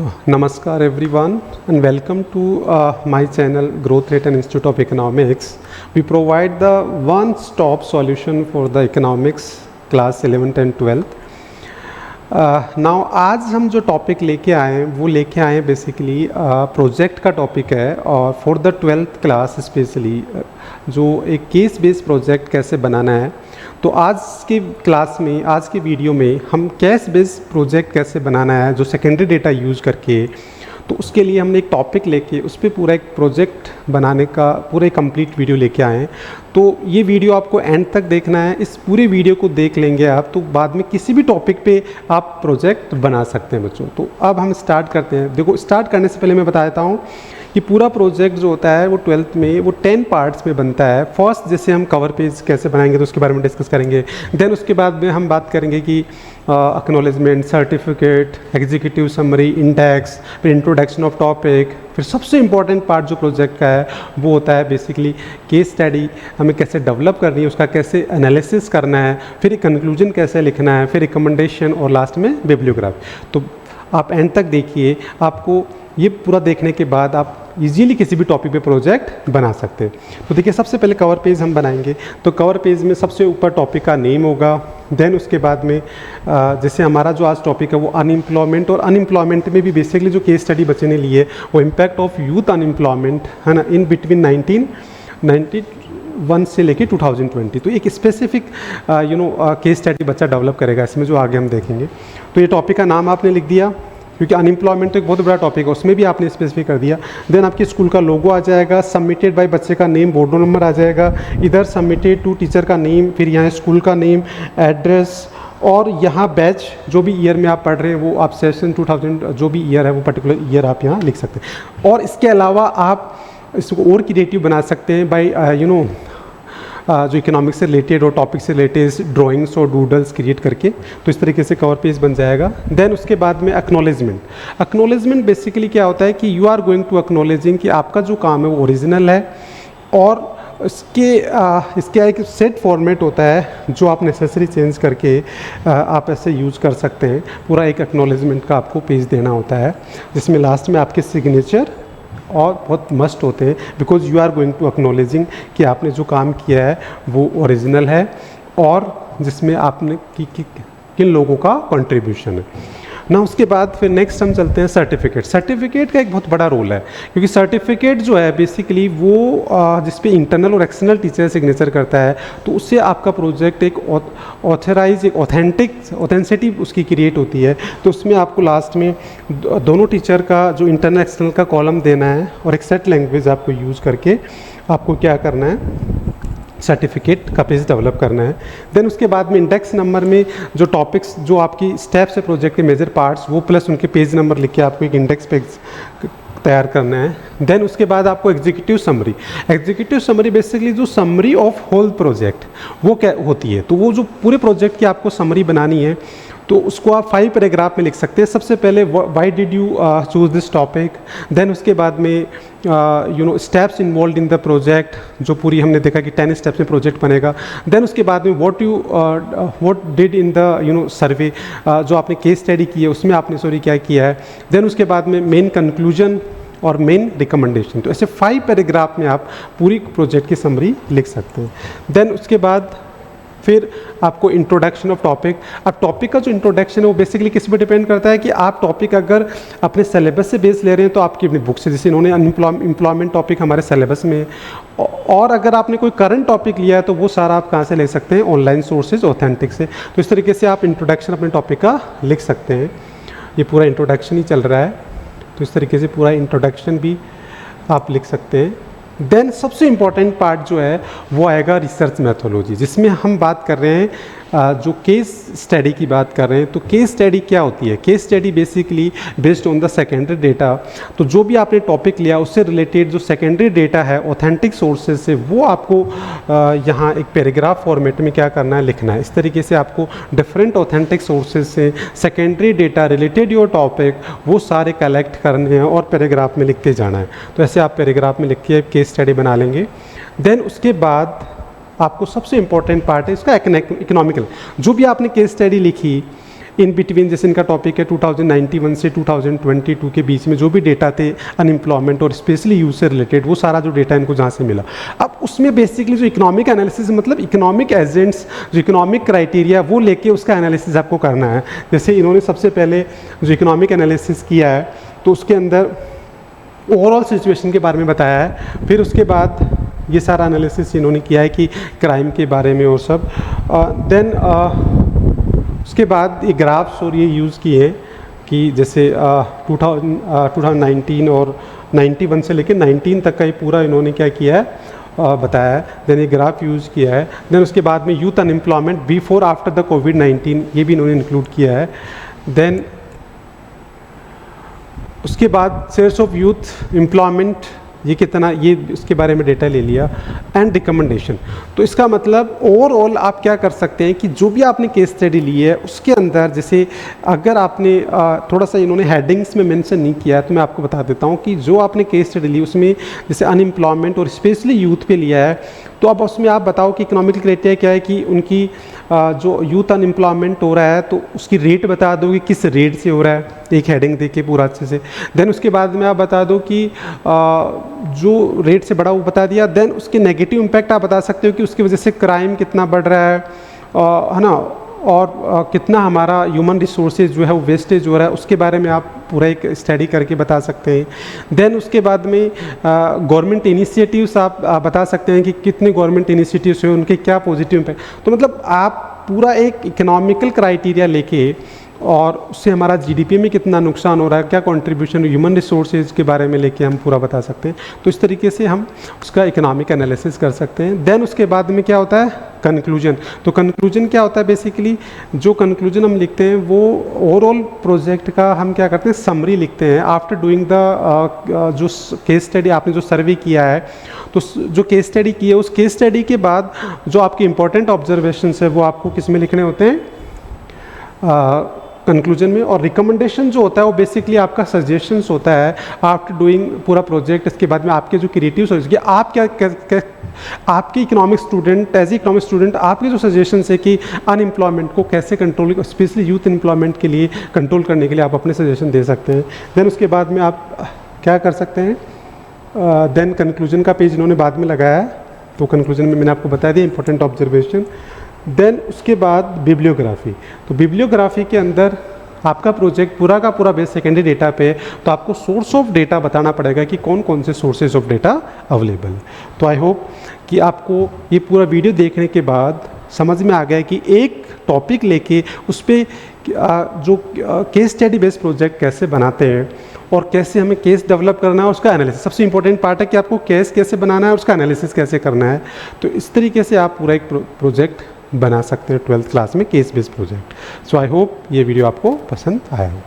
Namaskar everyone and welcome to my channel Growth Rate and Institute of Economics. We provide the one-stop solution for the economics class 11th and 12th. Now आज हम जो topic लेके आए हैं वो लेके आए हैं बेसिकली प्रोजेक्ट का टॉपिक है और for the 12th class specially जो एक केस बेस्ड प्रोजेक्ट कैसे बनाना है। तो आज के क्लास में आज के वीडियो में हम केस बेस्ड प्रोजेक्ट कैसे बनाना है जो सेकेंडरी डेटा यूज़ करके, तो उसके लिए हमने एक टॉपिक लेके उस पर पूरा एक प्रोजेक्ट बनाने का पूरा एक कंप्लीट वीडियो लेके आए हैं। तो ये वीडियो आपको एंड तक देखना है। इस पूरे वीडियो को देख लेंगे आप तो बाद में किसी भी टॉपिक पे आप प्रोजेक्ट बना सकते हैं बच्चों। तो अब हम स्टार्ट करते हैं। देखो, स्टार्ट करने से पहले मैं बता देता हूँ कि पूरा प्रोजेक्ट जो होता है वो 12th में वो 10 पार्ट्स में बनता है। फर्स्ट जैसे हम कवर पेज कैसे बनाएंगे तो उसके बारे में डिस्कस करेंगे। देन उसके बाद में हम बात करेंगे कि acknowledgement, certificate, executive summary, index, फिर इंट्रोडक्शन ऑफ टॉपिक, फिर सबसे इंपॉर्टेंट पार्ट जो प्रोजेक्ट का है वो होता है बेसिकली केस स्टडी। हमें कैसे डेवलप करनी है, उसका कैसे एनालिसिस करना है, फिर एक कंक्लूजन कैसे लिखना है, फिर रिकमेंडेशन और लास्ट में बिब्लियोग्राफी। तो आप एंड तक देखिए, आपको ये पूरा देखने के बाद आप इजीली किसी भी टॉपिक पे प्रोजेक्ट बना सकते हैं। तो देखिए, सबसे पहले कवर पेज हम बनाएंगे। तो कवर पेज में सबसे ऊपर टॉपिक का नेम होगा। देन उसके बाद में जैसे हमारा जो आज टॉपिक है वो अनएम्प्लॉयमेंट, और अनएम्प्लॉयमेंट में भी बेसिकली जो केस स्टडी बच्चे ने ली है वो इम्पैक्ट ऑफ यूथ अनएम्प्लॉयमेंट है ना, इन बिटवीन 1991 से लेके 2020। तो एक स्पेसिफिक केस स्टडी बच्चा डेवलप करेगा इसमें, जो आगे हम देखेंगे। तो ये टॉपिक का नाम आपने लिख दिया क्योंकि अनएम्प्लॉयमेंट तो एक बहुत बड़ा टॉपिक है, उसमें भी आपने स्पेसिफाई कर दिया। देन आपके स्कूल का लोगो आ जाएगा, सबमिटेड बाय बच्चे का नेम, बोर्ड नंबर आ जाएगा, इधर सबमिटेड टू टीचर का नेम, फिर यहाँ स्कूल का नेम, एड्रेस, और यहाँ बैच जो भी ईयर में आप पढ़ रहे हैं वो आप सेशन 2000 जो भी ईयर है वो पर्टिकुलर ईयर आप यहाँ लिख सकते हैं। और इसके अलावा आप इसको और क्रिएटिव बना सकते हैं बाई जो इकोनॉमिक्स से रिलेटेड और टॉपिक से रिलेटेड ड्राइंग्स और डूडल्स क्रिएट करके। तो इस तरीके से कवर पेज बन जाएगा। देन उसके बाद में एक्नॉलेजमेंट बेसिकली क्या होता है कि you are going to acknowledging कि आपका जो काम है वो ओरिजिनल है, और इसके एक सेट फॉर्मेट होता है जो आप नेसेसरी चेंज करके आप ऐसे यूज़ कर सकते हैं। पूरा एक एक्नॉलेजमेंट का आपको पेज देना होता है जिसमें लास्ट में आपके सिग्नेचर और बहुत मस्ट होते हैं, because you are going to acknowledging कि आपने जो काम किया है वो ओरिजिनल है और जिसमें आपने किन लोगों का कंट्रीब्यूशन है ना। उसके बाद फिर नेक्स्ट हम चलते हैं सर्टिफिकेट का एक बहुत बड़ा रोल है, क्योंकि सर्टिफिकेट जो है बेसिकली वो जिस पे इंटरनल और एक्सटर्नल टीचर सिग्नेचर करता है, तो उससे आपका प्रोजेक्ट एक ऑथराइज, एक ऑथेंटिसिटी उसकी क्रिएट होती है। तो उसमें आपको लास्ट में दोनों टीचर का जो इंटरनल एक्सटर्नल का कॉलम देना है और एक सेट लैंग्वेज आपको यूज़ करके आपको क्या करना है, सर्टिफिकेट का पेज डेवलप करना है। देन उसके बाद में इंडेक्स नंबर में जो टॉपिक्स जो आपकी स्टेप्स है प्रोजेक्ट के मेजर पार्ट्स वो प्लस उनके पेज नंबर लिख के आपको एक इंडेक्स पेज तैयार करना है। देन उसके बाद आपको एग्जीक्यूटिव समरी बेसिकली जो समरी ऑफ होल प्रोजेक्ट वो क्या होती है, तो वो जो पूरे प्रोजेक्ट की आपको समरी बनानी है तो उसको आप 5 पैराग्राफ में लिख सकते हैं। सबसे पहले why did you choose this topic, then उसके बाद में steps involve in the project, जो पूरी हमने देखा कि 10 स्टेप्स में प्रोजेक्ट बनेगा। देन उसके बाद में what did in the survey, जो आपने केस स्टडी की है उसमें आपने क्या किया है। देन उसके बाद में मेन कंक्लूजन और मेन रिकमेंडेशन। तो ऐसे 5 पैराग्राफ में आप पूरी प्रोजेक्ट की समरी लिख सकते हैं। देन उसके बाद फिर आपको इंट्रोडक्शन ऑफ टॉपिक। अब टॉपिक का जो इंट्रोडक्शन है वो बेसिकली किस पे डिपेंड करता है कि आप टॉपिक अगर अपने सिलेबस से बेस ले रहे हैं तो आपकी अपनी बुक से, जैसे इन्होंने एम्प्लॉयमेंट टॉपिक हमारे सिलेबस में है, और अगर आपने कोई करंट टॉपिक लिया है तो वो सारा आप कहाँ से ले सकते हैं, ऑनलाइन सोर्सेज ऑथेंटिक से। तो इस तरीके से आप इंट्रोडक्शन अपने टॉपिक का लिख सकते हैं। ये पूरा इंट्रोडक्शन ही चल रहा है, तो इस तरीके से पूरा इंट्रोडक्शन भी आप लिख सकते हैं। देन सबसे इम्पॉर्टेंट पार्ट जो है वो आएगा रिसर्च मैथोलॉजी, जिसमें हम बात कर रहे हैं जो केस स्टडी की बात कर रहे हैं। तो केस स्टडी क्या होती है, case study basically based on the secondary data. तो जो भी आपने टॉपिक लिया उससे रिलेटेड जो सेकेंडरी डेटा है ऑथेंटिक सोर्सेज से वो आपको यहाँ एक पैराग्राफ फॉर्मेट में क्या करना है, लिखना है। इस तरीके से आपको डिफरेंट ऑथेंटिक सोर्सेज से secondary data related your topic वो सारे कलेक्ट करने हैं और पैराग्राफ में लिखते जाना है। तो ऐसे आप पैराग्राफ में लिख के केस स्टडी बना लेंगे। देन उसके बाद आपको सबसे इम्पॉर्टेंट पार्ट है इसका इकोनॉमिकल। जो भी आपने केस स्टडी लिखी इन बिटवीन जैसे इनका टॉपिक है 2091 से 2022 के बीच में जो भी डेटा थे अनएम्प्लॉयमेंट और स्पेशली यूथ से रिलेटेड, वो सारा जो डेटा इनको जहाँ से मिला। अब उसमें बेसिकली जो इकोनॉमिक एनालिसिस मतलब इकोनॉमिक एजेंट्स जो इकोनॉमिक क्राइटेरिया वो लेके उसका एनालिसिस आपको करना है। जैसे इन्होंने सबसे पहले जो इकोनॉमिक एनालिसिस किया है तो उसके अंदर ओवरऑल सिचुएशन के बारे में बताया है, फिर उसके बाद ये सारा एनालिसिस इन्होंने किया है कि क्राइम के बारे में और सब। देन उसके बाद ये ग्राफ्स और ये यूज़ किए हैं कि जैसे 2019 और 91 से लेकर 19 तक का ये पूरा इन्होंने क्या किया है बताया है। देन ये ग्राफ यूज़ किया है। देन उसके बाद में youth unemployment before after the कोविड-19 ये भी इन्होंने इंक्लूड किया है। देन उसके बाद सोर्स ऑफ यूथ एम्प्लॉयमेंट ये कितना, ये इसके बारे में डेटा ले लिया। एंड रिकमेंडेशन, तो इसका मतलब ओवरऑल आप क्या कर सकते हैं कि जो भी आपने केस स्टडी ली है उसके अंदर जैसे अगर आपने थोड़ा सा इन्होंने हेडिंग्स में मेंशन नहीं किया है तो मैं आपको बता देता हूँ कि जो आपने केस स्टडी ली उसमें जैसे अनएम्प्लॉयमेंट और स्पेशली यूथ पे लिया है, तो अब उसमें आप बताओ कि इकोनॉमिक क्राइटेरिया क्या है कि उनकी जो यूथ अनएम्प्लॉयमेंट हो रहा है तो उसकी रेट बता दो कि किस रेट से हो रहा है, एक हेडिंग दे के पूरा अच्छे से। देन उसके बाद में आप बता दो कि जो रेट से बढ़ा वो बता दिया। देन उसके नेगेटिव इम्पैक्ट आप बता सकते हो कि उसकी वजह से क्राइम कितना बढ़ रहा है ना, और कितना हमारा ह्यूमन रिसोर्सेज जो है वो वेस्टेज हो रहा है, उसके बारे में आप पूरा एक स्टडी करके बता सकते हैं। देन उसके बाद में गवर्नमेंट इनिशिएटिव्स आप बता सकते हैं कि कितने गवर्नमेंट इनिशिएटिव्स हैं, उनके क्या पॉजिटिव इम्पैक्ट। तो मतलब आप पूरा एक इकोनॉमिकल क्राइटेरिया लेके और उससे हमारा जीडीपी में कितना नुकसान हो रहा है, क्या कंट्रीब्यूशन ह्यूमन रिसोर्सेज के बारे में लेके हम पूरा बता सकते हैं। तो इस तरीके से हम उसका इकोनॉमिक एनालिसिस कर सकते हैं। देन उसके बाद में क्या होता है कंक्लूजन। तो कंक्लूजन क्या होता है, बेसिकली जो कंक्लूजन हम लिखते हैं वो ओवरऑल प्रोजेक्ट का हम क्या करते हैं समरी लिखते हैं। आफ्टर डूइंग द जो केस स्टडी आपने जो सर्वे किया है, तो जो केस स्टडी की है उस केस स्टडी के बाद जो आपके इंपॉर्टेंट ऑब्जर्वेशंस है वो आपको किस में लिखने होते हैं कंक्लूजन में। और रिकमेंडेशन जो होता है वो बेसिकली आपका सजेशंस होता है आफ्टर डूइंग पूरा प्रोजेक्ट। इसके बाद में आपके जो क्रिएटिव सोच आप क्या आपके economic student as economic student आपके जो सजेशंस है कि अनएम्प्लॉयमेंट को कैसे कंट्रोल, स्पेशली यूथ एम्प्लॉयमेंट के लिए कंट्रोल करने के लिए आप अपने सजेशन दे सकते हैं। देन उसके बाद में आप क्या कर सकते हैं, देन कंक्लूजन का पेज इन्होंने बाद में लगाया है, तो कंक्लूजन में मैंने आपको बता दिया इंपॉर्टेंट ऑब्जर्वेशन। देन उसके बाद बिब्लियोग्राफी। तो बिब्लियोग्राफी के अंदर आपका प्रोजेक्ट पूरा का पूरा बेस सेकेंडरी डेटा पे है, तो आपको सोर्स ऑफ डेटा बताना पड़ेगा कि कौन कौन से सोर्सेज ऑफ डेटा अवेलेबल है। तो आई होप कि आपको ये पूरा वीडियो देखने के बाद समझ में आ गया कि एक टॉपिक लेके उस पर जो केस स्टडी बेस्ड प्रोजेक्ट कैसे बनाते हैं और कैसे हमें केस डेवलप करना है, उसका एनालिसिस सबसे इंपॉर्टेंट पार्ट है कि आपको केस कैसे बनाना है और उसका एनालिसिस कैसे करना है। तो इस तरीके से आप पूरा एक प्रोजेक्ट बना सकते हैं 12th क्लास में case based project. So I hope ये वीडियो आपको पसंद आया हो।